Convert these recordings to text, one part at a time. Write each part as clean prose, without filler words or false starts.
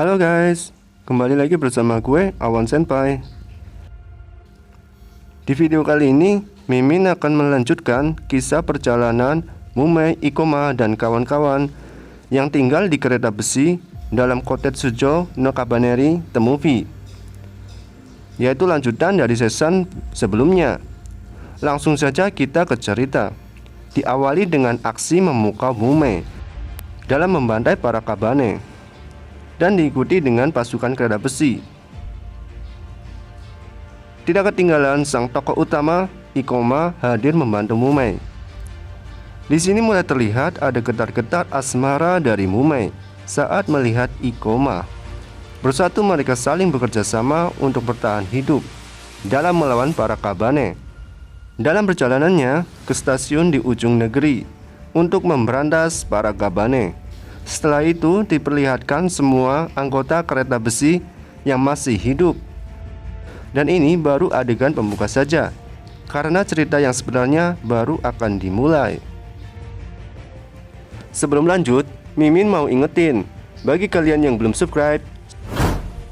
Halo guys, kembali lagi bersama gue Awan Senpai. Di video kali ini, Mimin akan melanjutkan kisah perjalanan Mumei, Ikoma, dan kawan-kawan yang tinggal di kereta besi dalam Kotetsujo no Kabaneri The Movie, yaitu lanjutan dari season sebelumnya. Langsung saja kita ke cerita. Diawali dengan aksi memukau Mumei dalam membantai para Kabane, dan diikuti dengan pasukan kereta besi. Tidak ketinggalan sang tokoh utama, Ikoma, hadir membantu Mumei. Di sini mulai terlihat ada getar-getar asmara dari Mumei saat melihat Ikoma. Bersatu mereka saling bekerja sama untuk bertahan hidup dalam melawan para Kabane. Dalam perjalanannya ke stasiun di ujung negeri untuk memberantas para Kabane. Setelah itu diperlihatkan semua anggota kereta besi yang masih hidup. Dan ini baru adegan pembuka saja, karena cerita yang sebenarnya baru akan dimulai. Sebelum lanjut, Mimin mau ingetin, bagi kalian yang belum subscribe,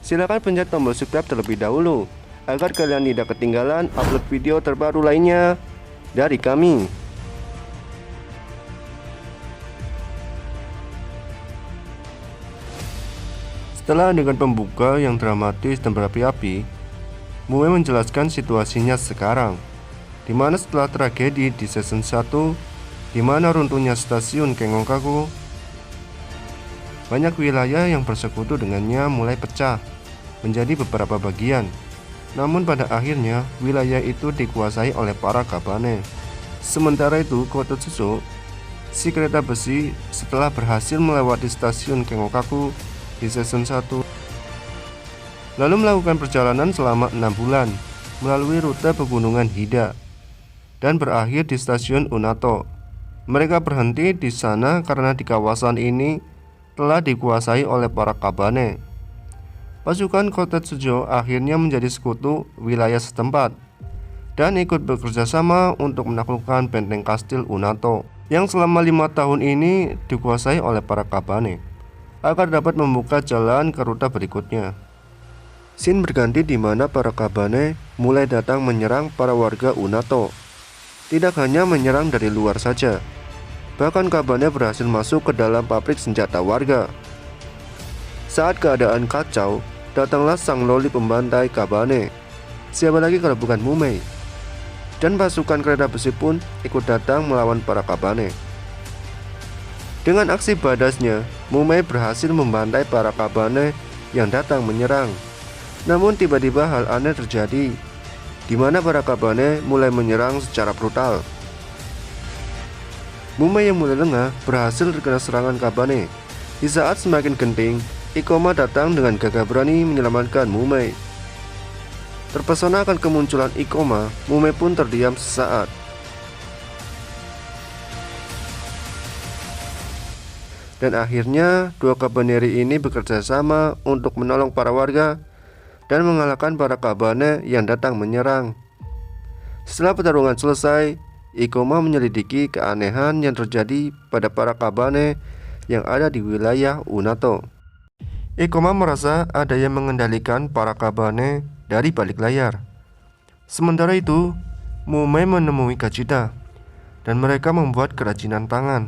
silakan pencet tombol subscribe terlebih dahulu, agar kalian tidak ketinggalan upload video terbaru lainnya dari kami. Setelah adegan pembuka yang dramatis dan berapi-api, Mumei menjelaskan situasinya sekarang, di mana setelah tragedi di season 1, di mana runtuhnya stasiun Kengokaku, banyak wilayah yang bersekutu dengannya mulai pecah menjadi beberapa bagian. Namun pada akhirnya wilayah itu dikuasai oleh para Kabane. Sementara itu Kotetsujo, si kereta besi, setelah berhasil melewati stasiun Kengokaku di season 1, lalu melakukan perjalanan selama 6 bulan melalui rute pegunungan Hida dan berakhir di stasiun Unato. Mereka berhenti di sana karena di kawasan ini telah dikuasai oleh para Kabane. Pasukan Kotetsujo akhirnya menjadi sekutu wilayah setempat dan ikut bekerja sama untuk menaklukkan benteng kastil Unato yang selama 5 tahun ini dikuasai oleh para Kabane, agar dapat membuka jalan ke rute berikutnya. Scene berganti di mana para Kabane mulai datang menyerang para warga Unato. Tidak hanya menyerang dari luar saja, bahkan Kabane berhasil masuk ke dalam pabrik senjata warga. Saat keadaan kacau, datanglah sang loli pembantai Kabane. Siapa lagi kalau bukan Mumei? Dan pasukan kereta besi pun ikut datang melawan para Kabane. Dengan aksi badasnya, Mumei berhasil membantai para Kabane yang datang menyerang. Namun tiba-tiba hal aneh terjadi, di mana para Kabane mulai menyerang secara brutal. Mumei yang mulai lengah berhasil terkena serangan Kabane. Di saat semakin genting, Ikoma datang dengan gagah berani menyelamatkan Mumei. Terpesona akan kemunculan Ikoma, Mumei pun terdiam sesaat. Dan akhirnya dua Kabaneri ini bekerja sama untuk menolong para warga dan mengalahkan para Kabane yang datang menyerang. Setelah pertarungan selesai, Ikoma menyelidiki keanehan yang terjadi pada para Kabane yang ada di wilayah Unato. Ikoma merasa ada yang mengendalikan para Kabane dari balik layar. Sementara itu, Mumei menemui Kajita dan mereka membuat kerajinan tangan,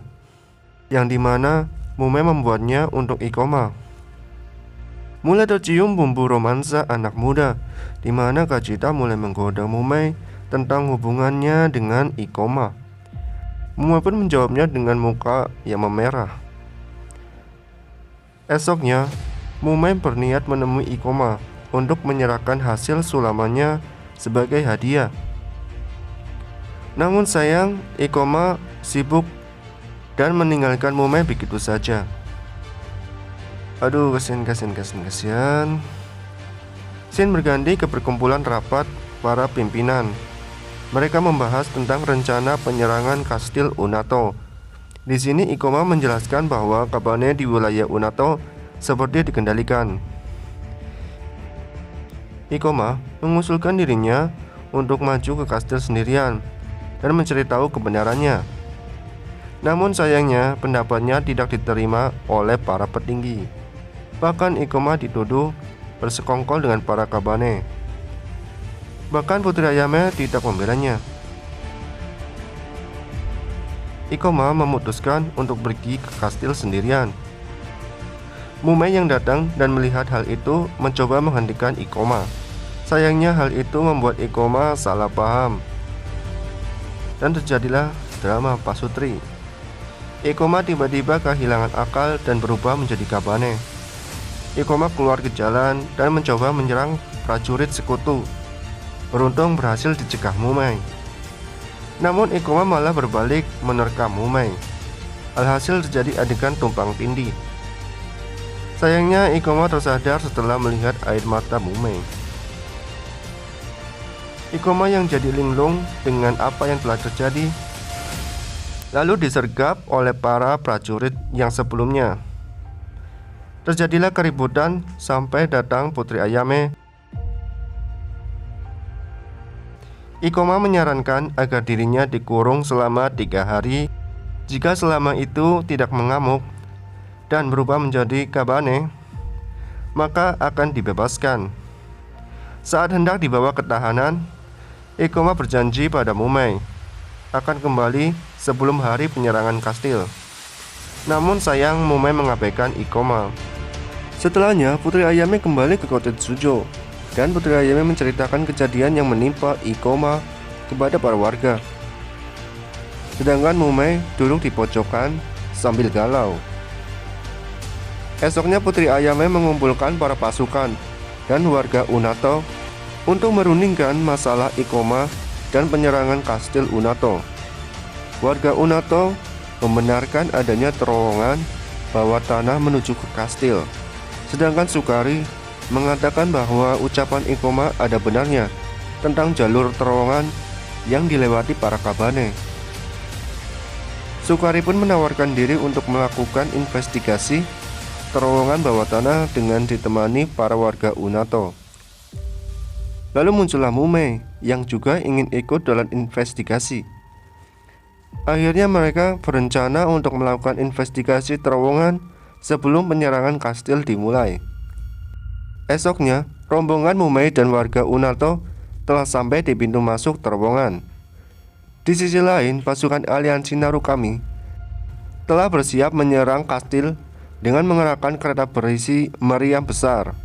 yang dimana Mumei membuatnya untuk Ikoma. Mulai tercium bumbu romansa anak muda, di mana Kajita mulai menggoda Mumei tentang hubungannya dengan Ikoma. Mumei pun menjawabnya dengan muka yang memerah. Esoknya, Mumei berniat menemui Ikoma untuk menyerahkan hasil sulamannya sebagai hadiah. Namun sayang, Ikoma sibuk dan meninggalkan Mumei begitu saja. Aduh, kasihan. Scene berganti ke perkumpulan rapat para pimpinan. Mereka membahas tentang rencana penyerangan kastil Unato. Di sini Ikoma menjelaskan bahwa Kabane di wilayah Unato seperti dikendalikan. Ikoma mengusulkan dirinya untuk maju ke kastil sendirian dan mencari tahu kebenarannya. Namun sayangnya pendapatnya tidak diterima oleh para petinggi. Bahkan Ikoma dituduh bersekongkol dengan para Kabane. Bahkan Putri Ayame tidak membelanya. Ikoma memutuskan untuk pergi ke kastil sendirian. Mumei yang datang dan melihat hal itu mencoba menghentikan Ikoma. Sayangnya hal itu membuat Ikoma salah paham, dan terjadilah drama pasutri. Ikoma tiba-tiba kehilangan akal dan berubah menjadi Kabane. Ikoma keluar ke jalan dan mencoba menyerang prajurit sekutu. Beruntung berhasil dicegah Mumei. Namun Ikoma malah berbalik menerkam Mumei. Alhasil terjadi adegan tumpang tindih. Sayangnya Ikoma tersadar setelah melihat air mata Mumei. Ikoma yang jadi linglung dengan apa yang telah terjadi, lalu disergap oleh para prajurit yang sebelumnya. Terjadilah keributan sampai datang Putri Ayame. Ikoma menyarankan agar dirinya dikurung selama 3 hari. Jika selama itu tidak mengamuk dan berubah menjadi Kabane, maka akan dibebaskan. Saat hendak dibawa ke tahanan, Ikoma berjanji pada Mumei akan kembali sebelum hari penyerangan kastil. Namun sayang Mumei mengabaikan Ikoma. Setelahnya Putri Ayame kembali ke kota Tsujo, dan Putri Ayame menceritakan kejadian yang menimpa Ikoma kepada para warga. Sedangkan Mumei duduk di pojokan sambil galau. Esoknya Putri Ayame mengumpulkan para pasukan dan warga Unato untuk merundingkan masalah Ikoma dan penyerangan kastil Unato. Warga Unato membenarkan adanya terowongan bawah tanah menuju ke kastil. Sedangkan Sukari mengatakan bahwa ucapan Ikoma ada benarnya tentang jalur terowongan yang dilewati para Kabane. Sukari pun menawarkan diri untuk melakukan investigasi terowongan bawah tanah dengan ditemani para warga Unato. Lalu muncullah Mumei yang juga ingin ikut dalam investigasi. Akhirnya mereka berencana untuk melakukan investigasi terowongan sebelum penyerangan kastil dimulai. Esoknya, rombongan Mumei dan warga Unato telah sampai di pintu masuk terowongan. Di sisi lain, pasukan aliansi Narukami telah bersiap menyerang kastil dengan mengerahkan kereta berisi meriam besar.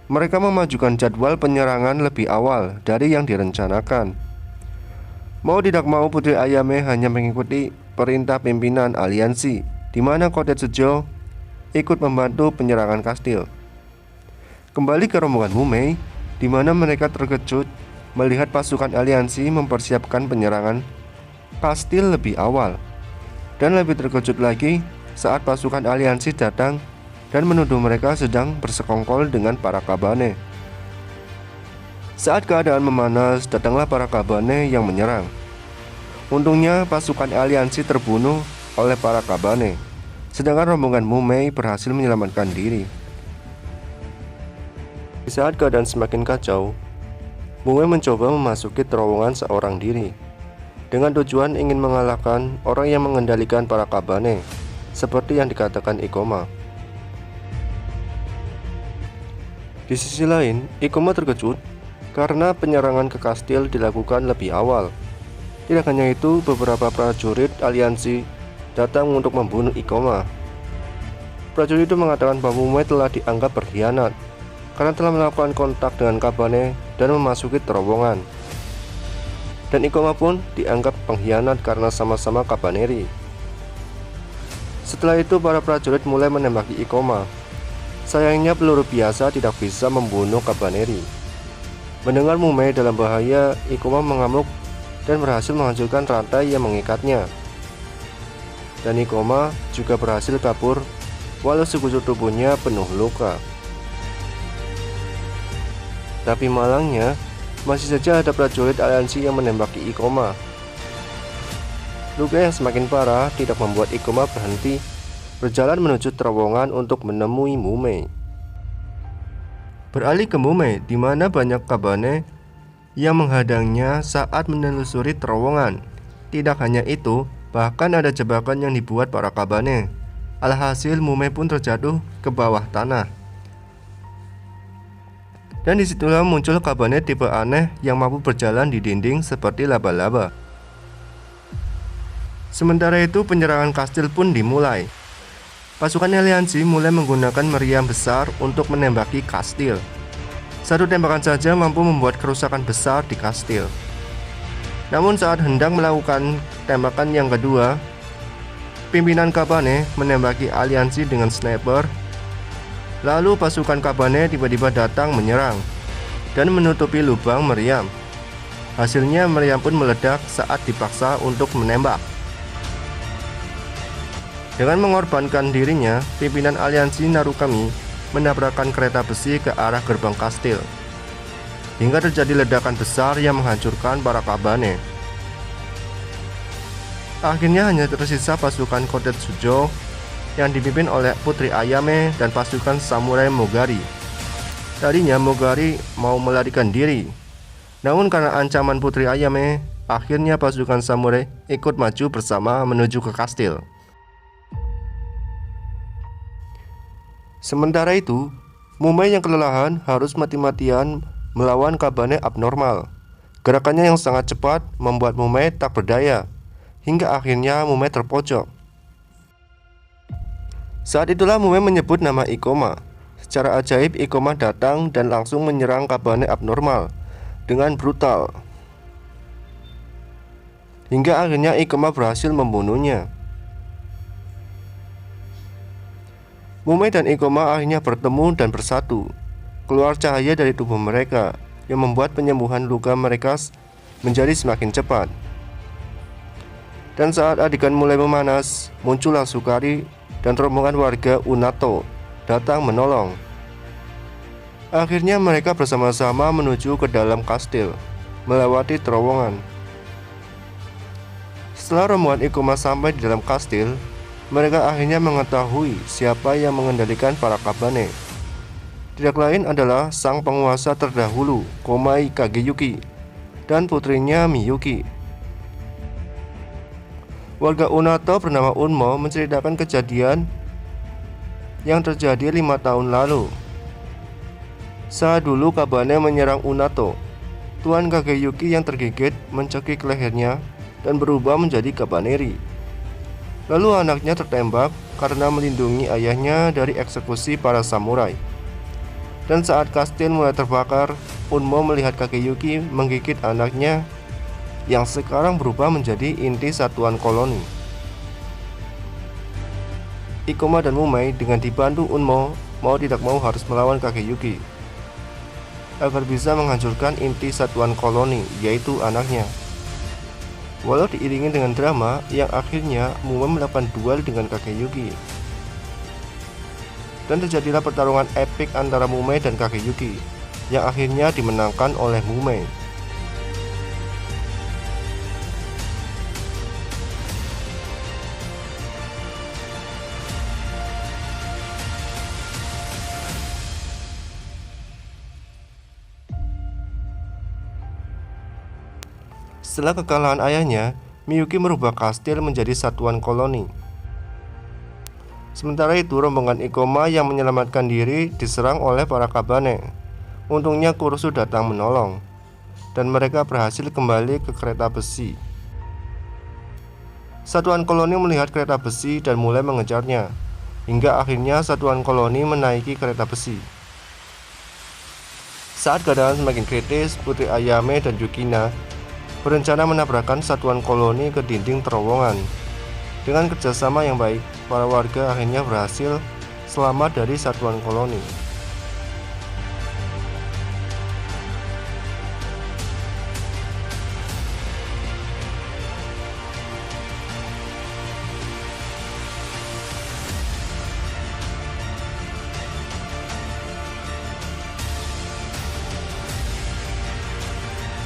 Mereka memajukan jadwal penyerangan lebih awal dari yang direncanakan. Mau tidak mau Putri Ayame hanya mengikuti perintah pimpinan aliansi, di mana Kota Tsujo ikut membantu penyerangan kastil. Kembali ke rombongan Mumei, di mana mereka terkejut melihat pasukan aliansi mempersiapkan penyerangan kastil lebih awal. Dan lebih terkejut lagi saat pasukan aliansi datang dan menuduh mereka sedang bersekongkol dengan para Kabane. Saat keadaan memanas, datanglah para Kabane yang menyerang. Untungnya pasukan aliansi terbunuh oleh para Kabane, sedangkan rombongan Mumei berhasil menyelamatkan diri. Di saat keadaan semakin kacau, Mumei mencoba memasuki terowongan seorang diri dengan tujuan ingin mengalahkan orang yang mengendalikan para Kabane, seperti yang dikatakan Ikoma. Di sisi lain, Ikoma terkejut karena penyerangan ke kastil dilakukan lebih awal. Tidak hanya itu, beberapa prajurit aliansi datang untuk membunuh Ikoma. Prajurit itu mengatakan bahwa Mumei telah dianggap berkhianat karena telah melakukan kontak dengan Kabane dan memasuki terowongan. Dan Ikoma pun dianggap pengkhianat karena sama-sama Kabaneri. Setelah itu para prajurit mulai menembaki Ikoma. Sayangnya peluru biasa tidak bisa membunuh Kabaneri. Mendengar Mumei dalam bahaya, Ikoma mengamuk dan berhasil menghancurkan rantai yang mengikatnya. Dan Ikoma juga berhasil kabur walau sekujur tubuhnya penuh luka. Tapi malangnya, masih saja ada prajurit aliansi yang menembaki Ikoma. Luka yang semakin parah tidak membuat Ikoma berhenti berjalan menuju terowongan untuk menemui Mumei. Beralih ke Mumei, di mana banyak Kabane yang menghadangnya saat menelusuri terowongan. Tidak hanya itu, bahkan ada jebakan yang dibuat para Kabane. Alhasil Mumei pun terjatuh ke bawah tanah. Dan disitulah muncul Kabane tipe aneh yang mampu berjalan di dinding seperti laba-laba. Sementara itu penyerangan kastil pun dimulai. Pasukan aliansi mulai menggunakan meriam besar untuk menembaki kastil. Satu tembakan saja mampu membuat kerusakan besar di kastil. Namun saat hendak melakukan tembakan yang kedua, pimpinan Kabane menembaki aliansi dengan sniper. Lalu pasukan Kabane tiba-tiba datang menyerang dan menutupi lubang meriam. Hasilnya meriam pun meledak saat dipaksa untuk menembak. Dengan mengorbankan dirinya, pimpinan aliansi Narukami menabrakkan kereta besi ke arah gerbang kastil, hingga terjadi ledakan besar yang menghancurkan para Kabane. Akhirnya hanya tersisa pasukan Kotetsujo yang dipimpin oleh Putri Ayame dan pasukan samurai Mogari. Tadinya Mogari mau melarikan diri, namun karena ancaman Putri Ayame, akhirnya pasukan samurai ikut maju bersama menuju ke kastil. Sementara itu, Mumei yang kelelahan harus mati-matian melawan Kabane abnormal. Gerakannya yang sangat cepat membuat Mumei tak berdaya, hingga akhirnya Mumei terpojok. Saat itulah Mumei menyebut nama Ikoma. Secara ajaib Ikoma datang dan langsung menyerang Kabane abnormal dengan brutal, hingga akhirnya Ikoma berhasil membunuhnya. Mumei dan Ikoma akhirnya bertemu dan bersatu. Keluar cahaya dari tubuh mereka yang membuat penyembuhan luka mereka menjadi semakin cepat. Dan saat adegan mulai memanas, muncullah Sukari dan rombongan warga Unato datang menolong. Akhirnya mereka bersama-sama menuju ke dalam kastil, melewati terowongan. Setelah rombongan Ikoma sampai di dalam kastil, mereka akhirnya mengetahui siapa yang mengendalikan para Kabane. Tidak lain adalah sang penguasa terdahulu, Komai Kageyuki, dan putrinya Miyuki. Warga Unato bernama Unmo menceritakan kejadian yang terjadi 5 tahun lalu. Saat dulu Kabane menyerang Unato, Tuan Kageyuki yang tergigit mencekik lehernya dan berubah menjadi Kabaneri. Lalu anaknya tertembak karena melindungi ayahnya dari eksekusi para samurai. Dan saat kastil mulai terbakar, Unmo melihat Kageyuki menggigit anaknya yang sekarang berubah menjadi inti satuan koloni. Ikoma dan Mumei dengan dibantu Unmo mau tidak mau harus melawan Kageyuki agar bisa menghancurkan inti satuan koloni, yaitu anaknya. Walau diiringi dengan drama yang akhirnya Mumei melakukan duel dengan Kageyuki, dan terjadilah pertarungan epik antara Mumei dan Kageyuki yang akhirnya dimenangkan oleh Mumei. Setelah kekalahan ayahnya, Miyuki merubah kastil menjadi satuan koloni. Sementara itu, rombongan Ikoma yang menyelamatkan diri diserang oleh para Kabane. Untungnya Kurusu datang menolong, dan mereka berhasil kembali ke kereta besi. Satuan koloni melihat kereta besi dan mulai mengejarnya, hingga akhirnya satuan koloni menaiki kereta besi. Saat keadaan semakin kritis, Putri Ayame dan Yukina berencana menabrakkan satuan koloni ke dinding terowongan. Dengan kerjasama yang baik, para warga akhirnya berhasil selamat dari satuan koloni.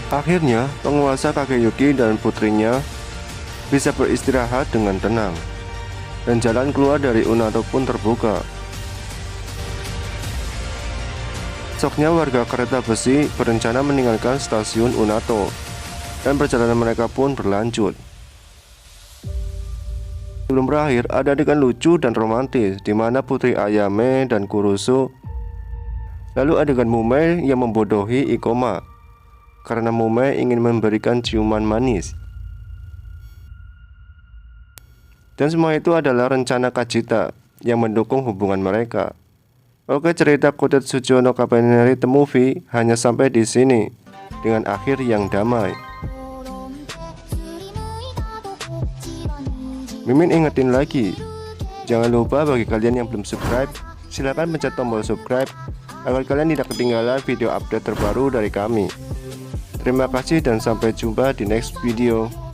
Akhirnya, penguasa Kageyuki dan putrinya bisa beristirahat dengan tenang, dan jalan keluar dari Unato pun terbuka. Besoknya warga kereta besi berencana meninggalkan stasiun Unato, dan perjalanan mereka pun berlanjut. Sebelum berakhir, ada adegan lucu dan romantis di mana Putri Ayame dan Kurusu, lalu adegan Mumei yang membodohi Ikoma karena Mumei ingin memberikan ciuman manis. Dan semua itu adalah rencana Kajita yang mendukung hubungan mereka. Oke, cerita Kotetsujo no Kabaneri The Movie hanya sampai di sini dengan akhir yang damai. Mimin ingetin lagi, jangan lupa bagi kalian yang belum subscribe, silahkan pencet tombol subscribe agar kalian tidak ketinggalan video update terbaru dari kami. Terima kasih dan sampai jumpa di next video.